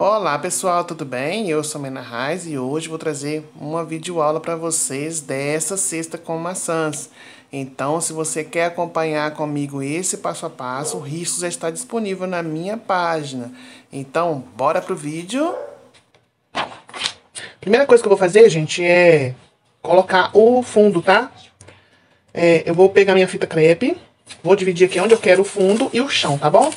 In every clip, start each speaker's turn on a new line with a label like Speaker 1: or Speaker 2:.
Speaker 1: Olá pessoal, tudo bem? Eu sou Mena Raiz e hoje vou trazer uma videoaula para vocês dessa cesta com maçãs. Então, se você quer acompanhar comigo esse passo a passo, o risco já está disponível na minha página. Então, bora pro vídeo. Primeira coisa que eu vou fazer, gente, é colocar o fundo, tá? Eu vou pegar minha fita crepe, vou dividir aqui onde eu quero o fundo e o chão, tá bom?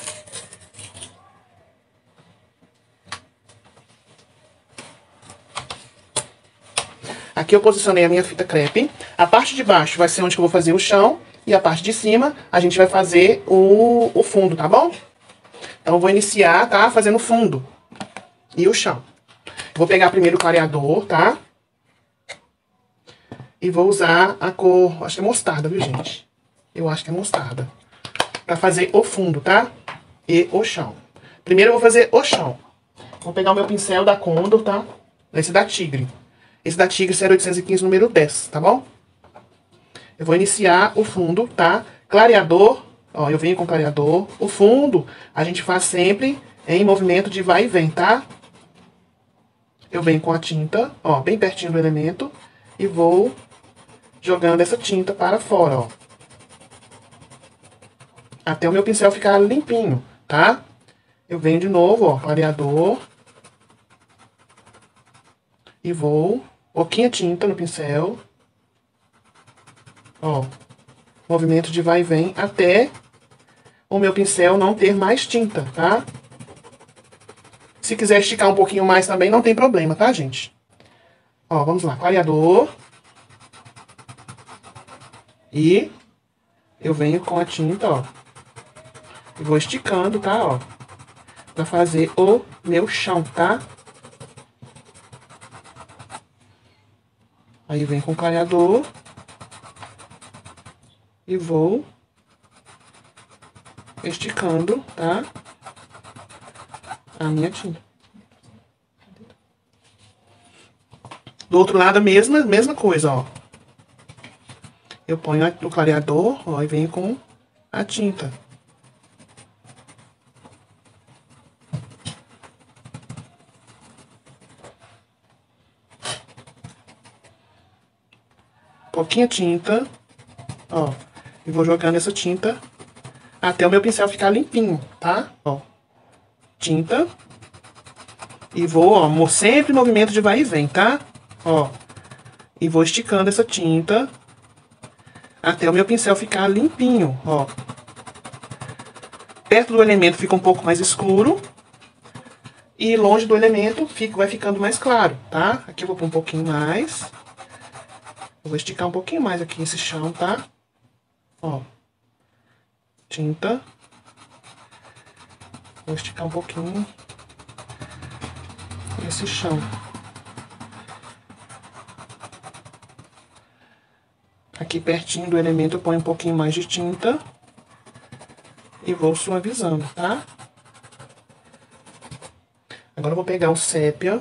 Speaker 1: Aqui eu posicionei a minha fita crepe. A parte de baixo vai ser onde eu vou fazer o chão. E a parte de cima, a gente vai fazer o fundo, tá bom? Então, eu vou iniciar, tá? Fazendo o fundo e o chão. Vou pegar primeiro o clareador, tá? E vou usar a cor, acho que é mostarda, viu, gente? Eu acho que é mostarda. Pra fazer o fundo, tá? E o chão. Primeiro eu vou fazer o chão. Vou pegar o meu pincel da Condor, tá? Esse da Tigre. Esse da Tigre 0815, número 10, tá bom? Eu vou iniciar o fundo, tá? Clareador, ó, eu venho com clareador. O fundo, a gente faz sempre em movimento de vai e vem, tá? Eu venho com a tinta, ó, bem pertinho do elemento. E vou jogando essa tinta para fora, ó. Até o meu pincel ficar limpinho, tá? Eu venho de novo, ó, clareador. E vou, pouquinha tinta no pincel. Ó, movimento de vai e vem até o meu pincel não ter mais tinta, tá? Se quiser esticar um pouquinho mais também, não tem problema, tá, gente? Ó, vamos lá, clareador. E eu venho com a tinta, ó. E vou esticando, tá, ó. Pra fazer o meu chão, tá? Aí vem com o clareador. E vou esticando, tá? A minha tinta. Do outro lado, a mesma coisa, ó. Eu ponho o clareador, ó, e venho com a tinta. Pouquinha tinta, ó. E vou jogando essa tinta até o meu pincel ficar limpinho, tá? Ó. Tinta. E vou, ó, sempre movimento de vai e vem, tá? Ó. E vou esticando essa tinta até o meu pincel ficar limpinho, ó. Perto do elemento fica um pouco mais escuro. E longe do elemento vai ficando mais claro, tá? Aqui eu vou pôr um pouquinho mais. Eu vou esticar um pouquinho mais aqui esse chão, tá? Ó. Tinta. Vou esticar um pouquinho esse chão. Aqui pertinho do elemento eu ponho um pouquinho mais de tinta. E vou suavizando, tá? Agora eu vou pegar o sépia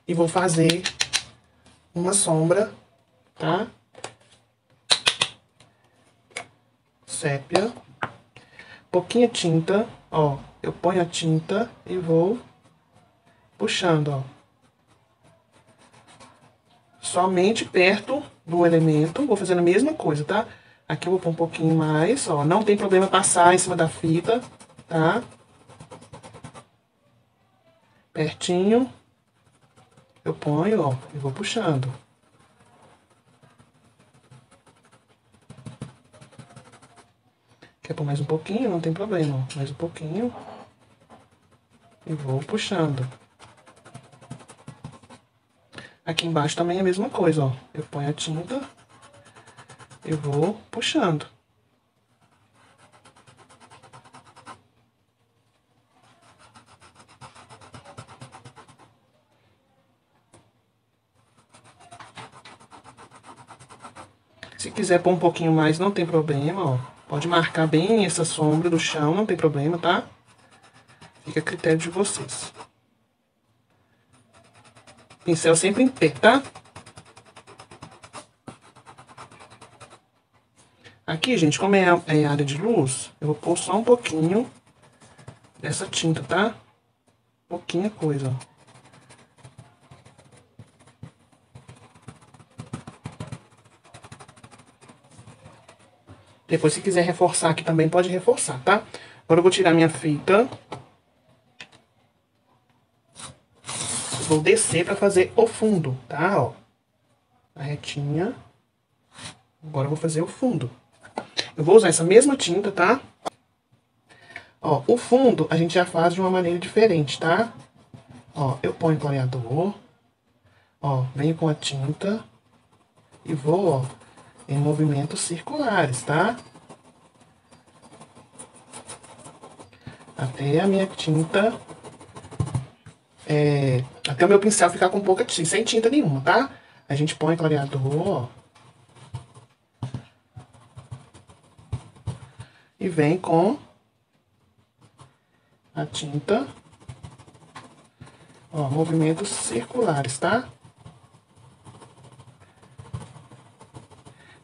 Speaker 1: e vou fazer uma sombra, tá? Sépia. Pouquinha tinta, ó. Eu ponho a tinta e vou puxando, ó. Somente perto do elemento, vou fazendo a mesma coisa, tá? Aqui eu vou pôr um pouquinho mais, ó. Não tem problema passar em cima da fita, tá? Pertinho. Eu ponho, ó, e vou puxando. Quer pôr mais um pouquinho? Não tem problema, ó. Mais um pouquinho. E vou puxando. Aqui embaixo também é a mesma coisa, ó. Eu ponho a tinta. Eu vou puxando. Se quiser pôr um pouquinho mais, não tem problema, ó. Pode marcar bem essa sombra do chão, não tem problema, tá? Fica a critério de vocês. Pincel sempre em pé, tá? Aqui, gente, como é área de luz, eu vou pôr só um pouquinho dessa tinta, tá? Pouquinha coisa, ó. Depois, se quiser reforçar aqui também, pode reforçar, tá? Agora eu vou tirar minha fita. Vou descer pra fazer o fundo, tá? Ó, a retinha. Agora eu vou fazer o fundo. Eu vou usar essa mesma tinta, tá? Ó, o fundo a gente já faz de uma maneira diferente, tá? Ó, eu ponho o clareador. Ó, venho com a tinta. E vou, ó, em movimentos circulares, tá? Até a minha tinta... até o meu pincel ficar com pouca tinta, sem tinta nenhuma, tá? A gente põe clareador, ó. E vem com a tinta, ó, movimentos circulares, tá?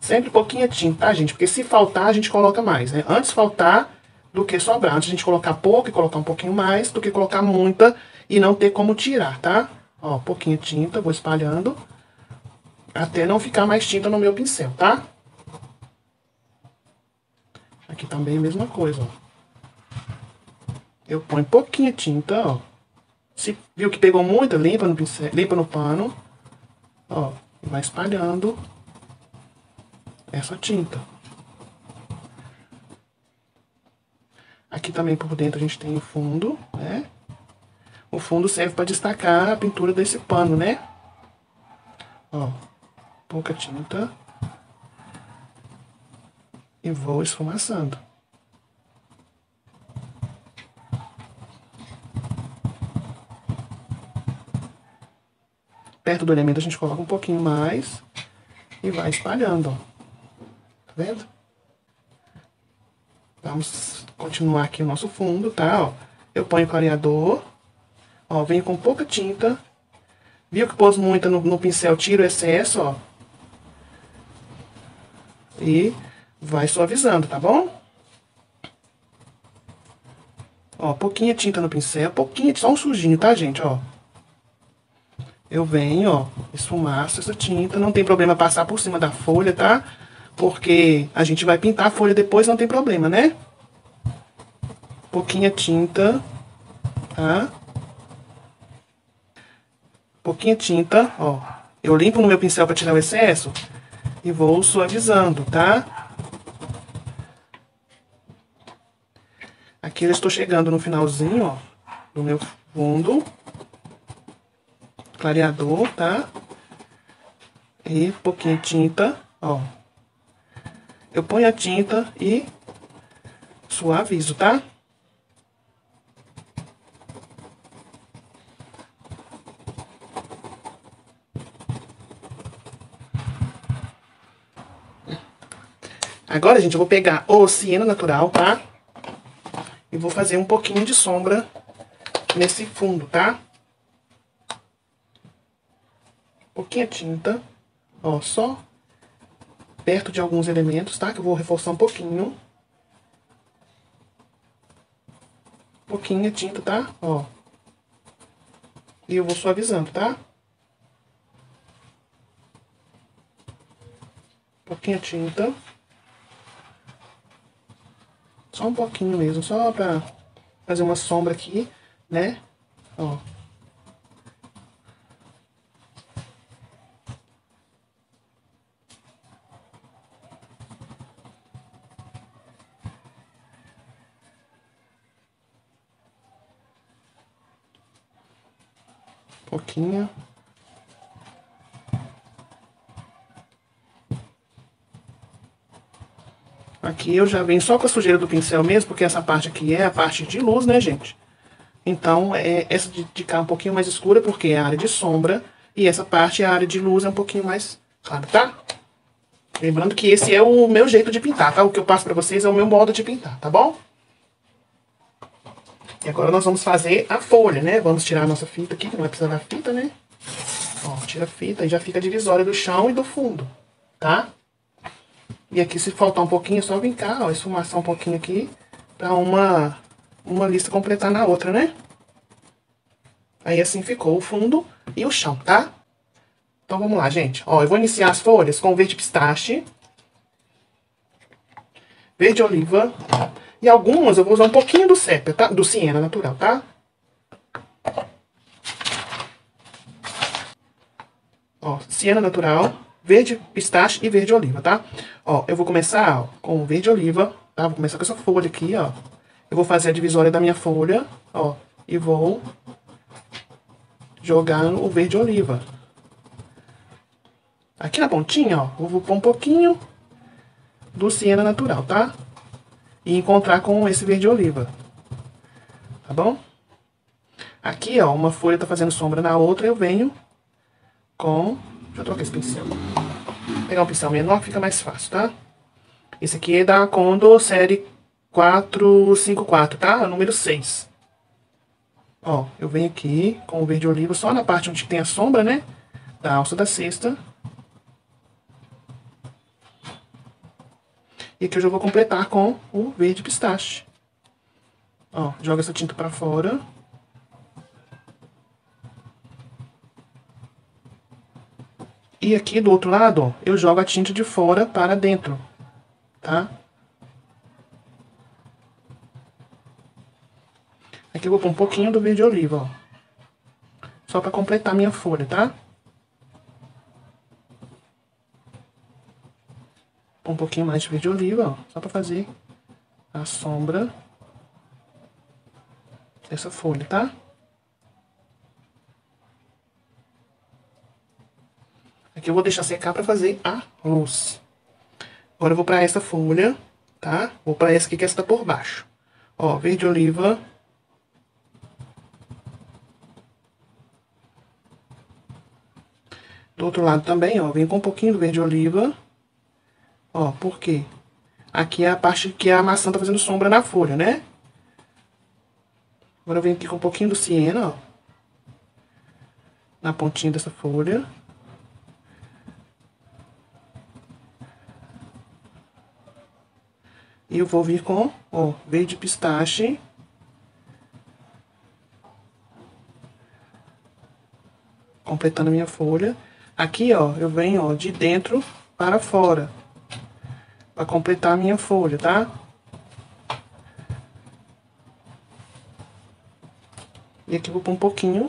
Speaker 1: Sempre pouquinha tinta, tá, gente? Porque se faltar, a gente coloca mais, né? Antes faltar do que sobrar. Antes a gente colocar pouco e colocar um pouquinho mais, do que colocar muita e não ter como tirar, tá? Ó, pouquinha tinta, vou espalhando até não ficar mais tinta no meu pincel, tá? Aqui também a mesma coisa, ó. Eu ponho pouquinha tinta, ó. Se viu que pegou muita, limpa no pincel, limpa no pano, ó, e vai espalhando essa tinta. Aqui também por dentro a gente tem o fundo, né? O fundo serve para destacar a pintura desse pano, né? Ó, pouca tinta. E vou esfumaçando. Perto do elemento a gente coloca um pouquinho mais e vai espalhando, ó. Tá vendo? Vamos continuar aqui o nosso fundo, tá? Ó, eu ponho o clareador, ó, venho com pouca tinta. Viu que pôs muita no pincel, tiro o excesso, ó. E vai suavizando, tá bom? Ó, pouquinha tinta no pincel, pouquinho, só um sujinho, tá, gente, ó. Eu venho, ó, esfumaço essa tinta, não tem problema passar por cima da folha, tá? Porque a gente vai pintar a folha depois, não tem problema, né? Pouquinha tinta, tá? Pouquinha tinta, ó. Eu limpo no meu pincel pra tirar o excesso e vou suavizando, tá? Aqui eu estou chegando no finalzinho, ó, do meu fundo. Clareador, tá? E pouquinho de tinta, ó. Eu ponho a tinta e suavizo, tá? Agora, gente, eu vou pegar o ciano natural, tá? E vou fazer um pouquinho de sombra nesse fundo, tá? Pouquinha tinta, ó, só perto de alguns elementos, tá? Que eu vou reforçar um pouquinho. Pouquinha tinta, tá? Ó. E eu vou suavizando, tá? Pouquinha tinta. Só um pouquinho mesmo, só pra fazer uma sombra aqui, né? Ó. Pouquinho. Aqui eu já venho só com a sujeira do pincel mesmo, porque essa parte aqui é a parte de luz, né, gente? Então, essa de cá é um pouquinho mais escura, porque é a área de sombra. E essa parte, a área de luz, é um pouquinho mais clara, tá? Lembrando que esse é o meu jeito de pintar, tá? O que eu passo pra vocês é o meu modo de pintar, tá bom? E agora nós vamos fazer a folha, né? Vamos tirar a nossa fita aqui, que não vai precisar da fita, né? Ó, tira a fita e já fica a divisória do chão e do fundo, tá? E aqui, se faltar um pouquinho, é só vir cá, ó, esfumaçar um pouquinho aqui, pra uma lista completar na outra, né? Aí assim ficou o fundo e o chão, tá? Então vamos lá, gente. Ó, eu vou iniciar as folhas com verde pistache, verde oliva, e algumas eu vou usar um pouquinho do sépia, tá? Do siena natural, tá? Ó, siena natural, verde pistache e verde oliva, tá? Ó, eu vou começar, ó, com verde oliva, tá? Vou começar com essa folha aqui, ó. Eu vou fazer a divisória da minha folha, ó, e vou jogar o verde oliva. Aqui na pontinha, ó, eu vou pôr um pouquinho do siena natural, tá? E encontrar com esse verde oliva. Tá bom? Aqui, ó, uma folha tá fazendo sombra na outra, eu venho com... Deixa eu trocar esse pincel. Vou pegar um pincel menor, fica mais fácil, tá? Esse aqui é da Condor série 454, tá? Número 6. Ó, eu venho aqui com o verde oliva só na parte onde tem a sombra, né? Da alça da cesta. E aqui eu já vou completar com o verde pistache. Ó, joga essa tinta pra fora. E aqui do outro lado, ó, eu jogo a tinta de fora para dentro, tá? Aqui eu vou pôr um pouquinho do verde oliva, ó. Só pra completar minha folha, tá? Um pouquinho mais de verde oliva, ó. Só pra fazer a sombra dessa folha, tá? Aqui eu vou deixar secar pra fazer a luz. Agora eu vou pra essa folha, tá? Vou pra essa aqui que essa tá por baixo. Ó, verde oliva. Do outro lado também, ó, vem com um pouquinho do verde oliva. Ó, por quê? Aqui é a parte que a maçã tá fazendo sombra na folha, né? Agora eu venho aqui com um pouquinho do siena, ó. Na pontinha dessa folha. E eu vou vir com, ó, verde pistache. Completando a minha folha. Aqui, ó, eu venho, ó, de dentro para fora. Pra completar a minha folha, tá? E aqui eu vou pôr um pouquinho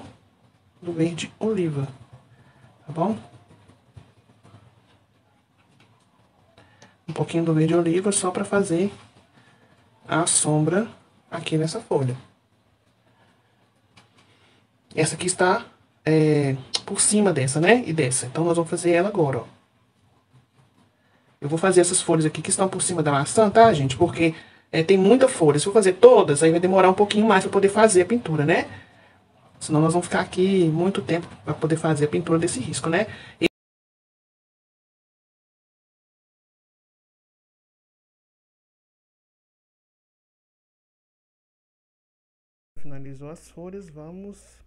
Speaker 1: do verde oliva. Tá bom? Um pouquinho do verde oliva só pra fazer a sombra aqui nessa folha. Essa aqui está por cima dessa, né? E dessa. Então, nós vamos fazer ela agora, ó. Eu vou fazer essas folhas aqui que estão por cima da maçã, tá, gente? Porque tem muita folha. Se eu fazer todas, aí vai demorar um pouquinho mais pra poder fazer a pintura, né? Senão nós vamos ficar aqui muito tempo pra poder fazer a pintura desse risco, né? Finalizou as folhas, vamos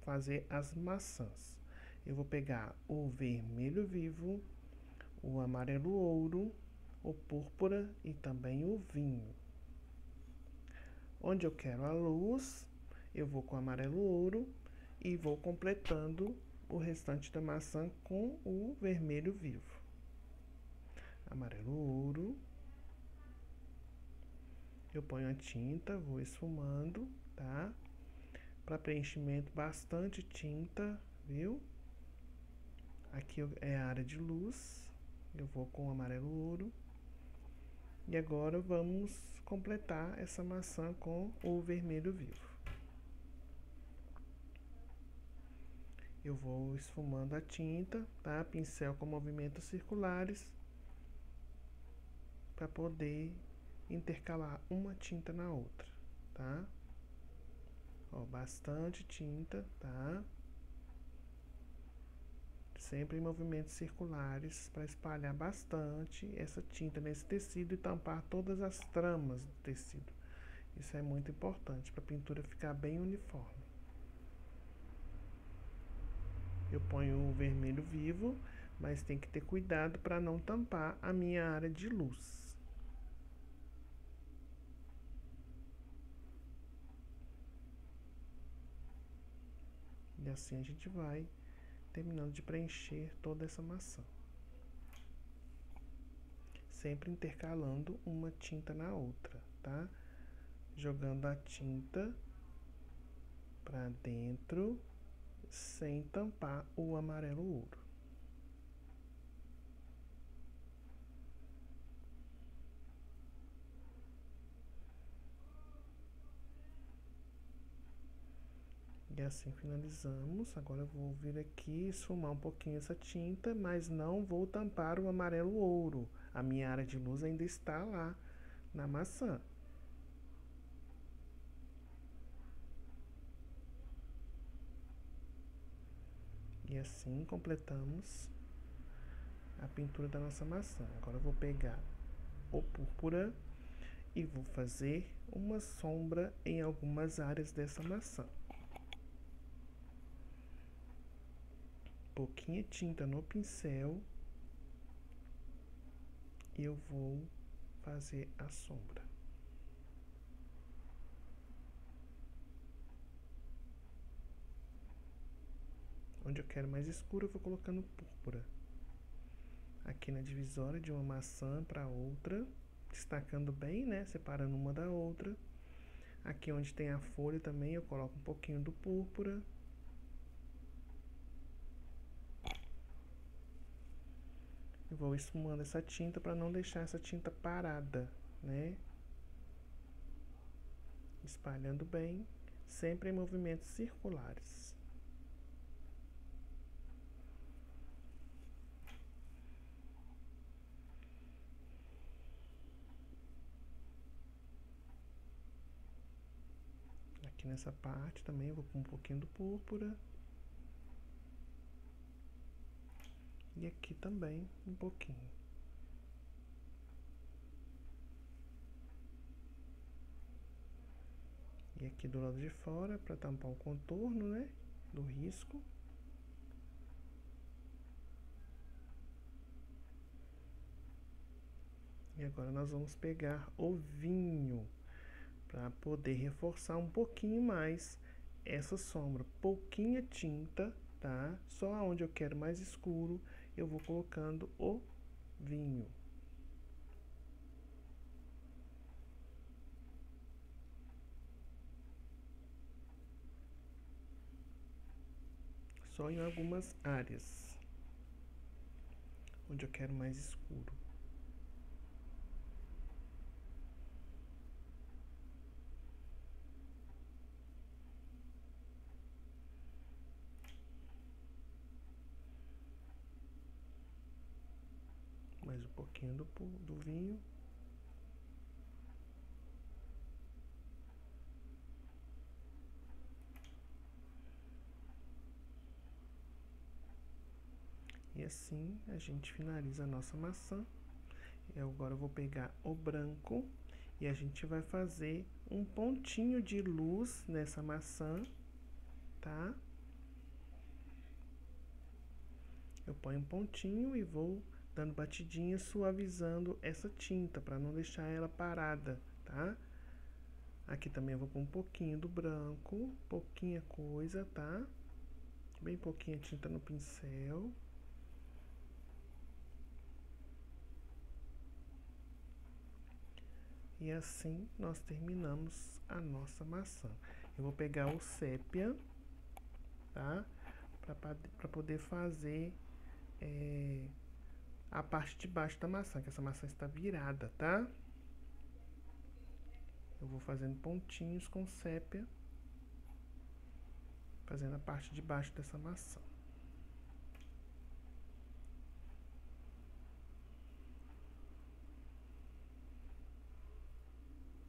Speaker 1: fazer as maçãs. Eu vou pegar o vermelho vivo, o amarelo ouro, o púrpura e também o vinho. Onde eu quero a luz, eu vou com o amarelo ouro e vou completando o restante da maçã com o vermelho vivo. Amarelo ouro. Eu ponho a tinta, vou esfumando, tá? Para preenchimento, bastante tinta, viu? Aqui é a área de luz. Eu vou com o amarelo ouro. E agora vamos completar essa maçã com o vermelho vivo. Eu vou esfumando a tinta, tá? Pincel com movimentos circulares para poder intercalar uma tinta na outra, tá? Ó, bastante tinta, tá? Sempre em movimentos circulares para espalhar bastante essa tinta nesse tecido e tampar todas as tramas do tecido. Isso é muito importante para a pintura ficar bem uniforme. Eu ponho o vermelho vivo, mas tem que ter cuidado para não tampar a minha área de luz. E assim a gente vai terminando de preencher toda essa maçã. Sempre intercalando uma tinta na outra, tá? Jogando a tinta para dentro, sem tampar o amarelo ouro. E assim finalizamos. Agora eu vou vir aqui esfumar um pouquinho essa tinta, mas não vou tampar o amarelo ouro. A minha área de luz ainda está lá na maçã. E assim completamos a pintura da nossa maçã. Agora eu vou pegar o púrpura e vou fazer uma sombra em algumas áreas dessa maçã. Pouquinha tinta no pincel e eu vou fazer a sombra. Onde eu quero mais escuro, eu vou colocando púrpura. Aqui na divisória de uma maçã para outra, destacando bem, né? Separando uma da outra. Aqui onde tem a folha também, eu coloco um pouquinho do púrpura. E vou esfumando essa tinta para não deixar essa tinta parada, né? Espalhando bem, sempre em movimentos circulares. Aqui nessa parte também eu vou pôr um pouquinho do púrpura. E aqui também um pouquinho. E aqui do lado de fora, para tampar o contorno, né, do risco. E agora nós vamos pegar o vinho para poder reforçar um pouquinho mais essa sombra. Pouquinha tinta, tá? Só onde eu quero mais escuro, eu vou colocando o vinho. Só em algumas áreas onde eu quero mais escuro. Mais um pouquinho do vinho. E assim a gente finaliza a nossa maçã. Eu agora vou pegar o branco e a gente vai fazer um pontinho de luz nessa maçã, tá? Eu ponho um pontinho e vou dando batidinha, suavizando essa tinta, para não deixar ela parada, tá? Aqui também eu vou pôr um pouquinho do branco, pouquinha coisa, tá? Bem pouquinha tinta no pincel. E assim nós terminamos a nossa maçã. Eu vou pegar o sépia, tá? Para poder fazer a parte de baixo da maçã, que essa maçã está virada, tá? Eu vou fazendo pontinhos com sépia, fazendo a parte de baixo dessa maçã.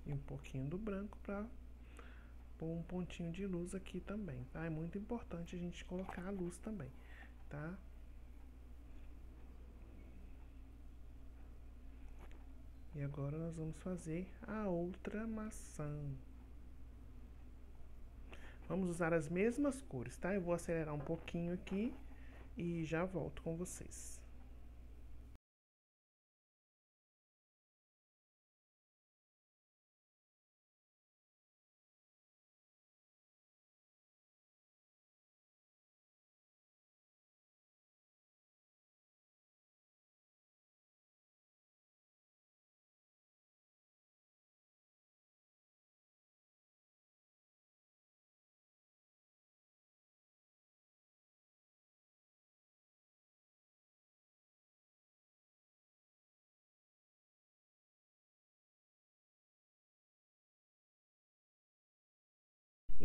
Speaker 1: E um pouquinho do branco para pôr um pontinho de luz aqui também, tá? É muito importante a gente colocar a luz também, tá? E agora nós vamos fazer a outra maçã. Vamos usar as mesmas cores, tá? Eu vou acelerar um pouquinho aqui e já volto com vocês.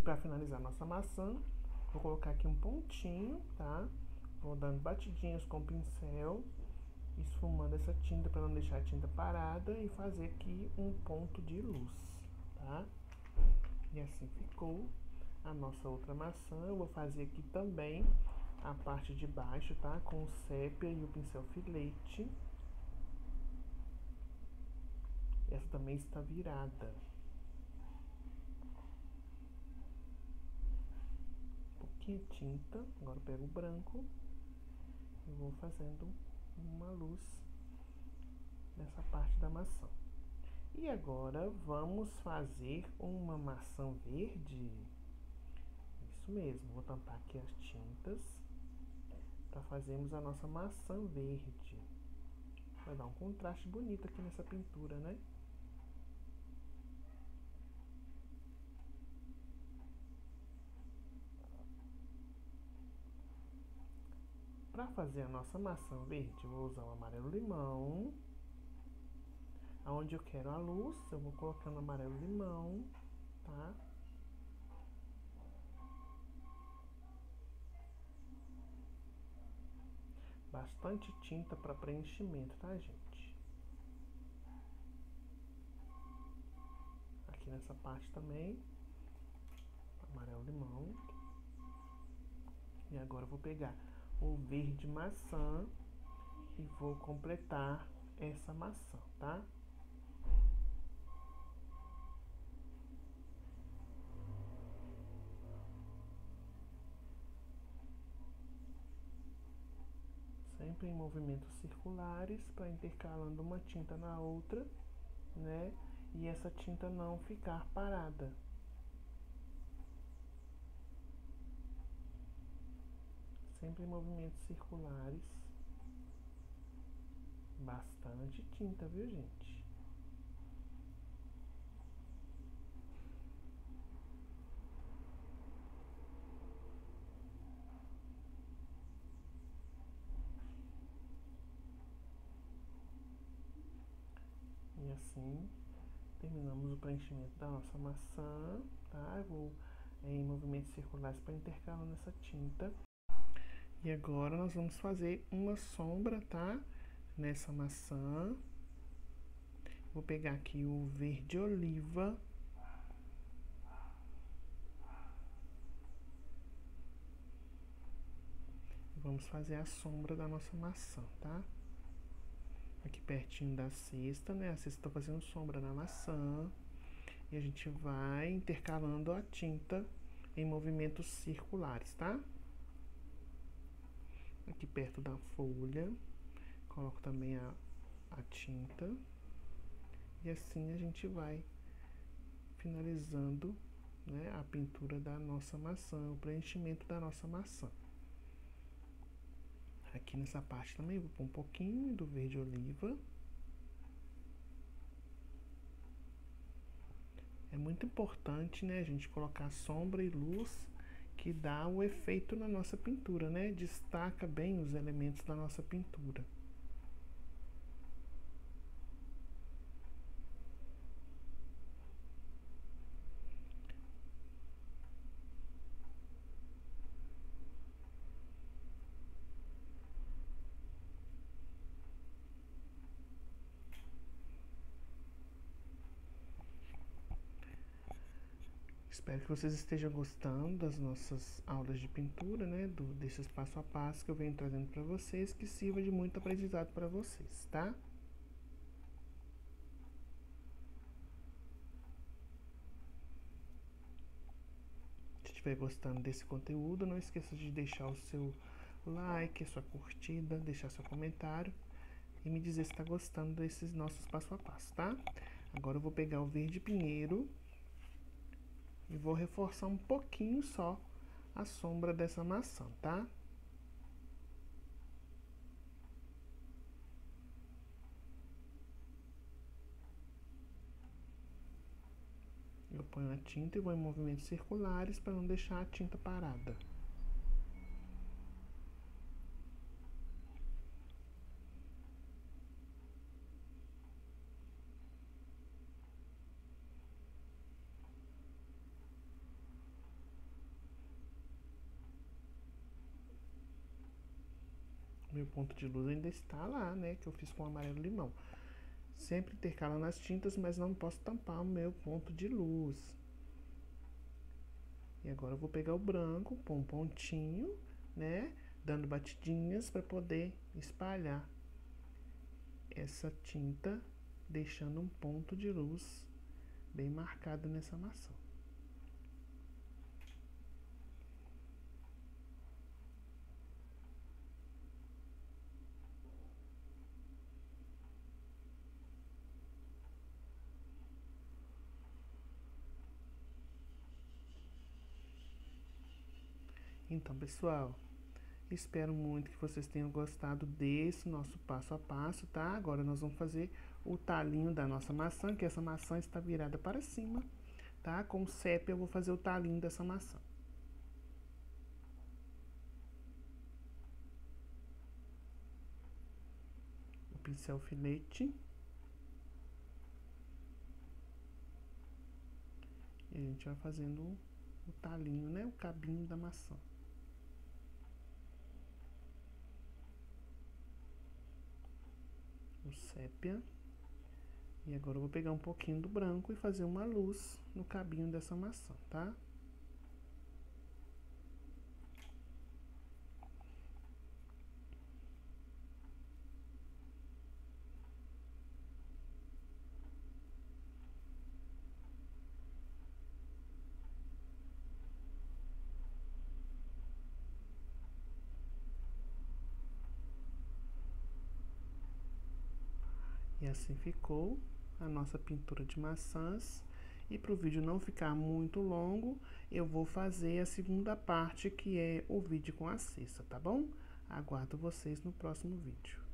Speaker 1: para finalizar nossa maçã, vou colocar aqui um pontinho, tá? Vou dando batidinhas com o pincel, esfumando essa tinta para não deixar a tinta parada e fazer aqui um ponto de luz, tá? E assim ficou a nossa outra maçã. Eu vou fazer aqui também a parte de baixo, tá? Com o sépia e o pincel filete. Essa também está virada. Um pouquinho de tinta. Agora eu pego o branco e vou fazendo uma luz nessa parte da maçã. E agora vamos fazer uma maçã verde. Isso mesmo, vou tampar aqui as tintas para fazermos a nossa maçã verde. Vai dar um contraste bonito aqui nessa pintura, né? Para fazer a nossa maçã verde, eu vou usar o amarelo limão. Aonde eu quero a luz, eu vou colocando amarelo limão, tá? Bastante tinta para preenchimento, tá, gente? Aqui nessa parte também, amarelo limão. E agora eu vou pegar o verde maçã e vou completar essa maçã, tá? Sempre em movimentos circulares para intercalando uma tinta na outra, né? E essa tinta não ficar parada. Sempre em movimentos circulares. Bastante tinta, viu, gente? E assim, terminamos o preenchimento da nossa maçã, tá? Eu vou em movimentos circulares para intercalando essa tinta. E agora nós vamos fazer uma sombra, tá? Nessa maçã. Vou pegar aqui o verde oliva. Vamos fazer a sombra da nossa maçã, tá? Aqui pertinho da cesta, né? A cesta tá fazendo sombra na maçã. E a gente vai intercalando a tinta em movimentos circulares, tá? Aqui perto da folha, coloco também a tinta. E assim a gente vai finalizando, né, a pintura da nossa maçã, o preenchimento da nossa maçã. Aqui nessa parte também vou pôr um pouquinho do verde oliva. É muito importante, né, a gente colocar sombra e luz que dá o efeito na nossa pintura, né? Destaca bem os elementos da nossa pintura. Espero que vocês estejam gostando das nossas aulas de pintura, né? Desses passo a passo que eu venho trazendo para vocês, que sirva de muito aprendizado para vocês, tá? Se estiver gostando desse conteúdo, não esqueça de deixar o seu like, a sua curtida, deixar seu comentário e me dizer se está gostando desses nossos passo a passo, tá? Agora eu vou pegar o verde pinheiro e vou reforçar um pouquinho só a sombra dessa maçã, tá? Eu ponho a tinta e vou em movimentos circulares para não deixar a tinta parada. Meu ponto de luz ainda está lá, né? Que eu fiz com amarelo limão. Sempre intercalando as tintas, mas não posso tampar o meu ponto de luz. E agora eu vou pegar o branco, pôr um pontinho, né? Dando batidinhas para poder espalhar essa tinta, deixando um ponto de luz bem marcado nessa maçã. Então, pessoal, espero muito que vocês tenham gostado desse nosso passo a passo, tá? Agora nós vamos fazer o talinho da nossa maçã, que essa maçã está virada para cima, tá? Com o sépia eu vou fazer o talinho dessa maçã. O pincel filete. E a gente vai fazendo o talinho, né? O cabinho da maçã. O sépia. E agora eu vou pegar um pouquinho do branco e fazer uma luz no cabinho dessa maçã, tá? E assim ficou a nossa pintura de maçãs. E para o vídeo não ficar muito longo, eu vou fazer a segunda parte, que é o vídeo com a cesta, tá bom? Aguardo vocês no próximo vídeo.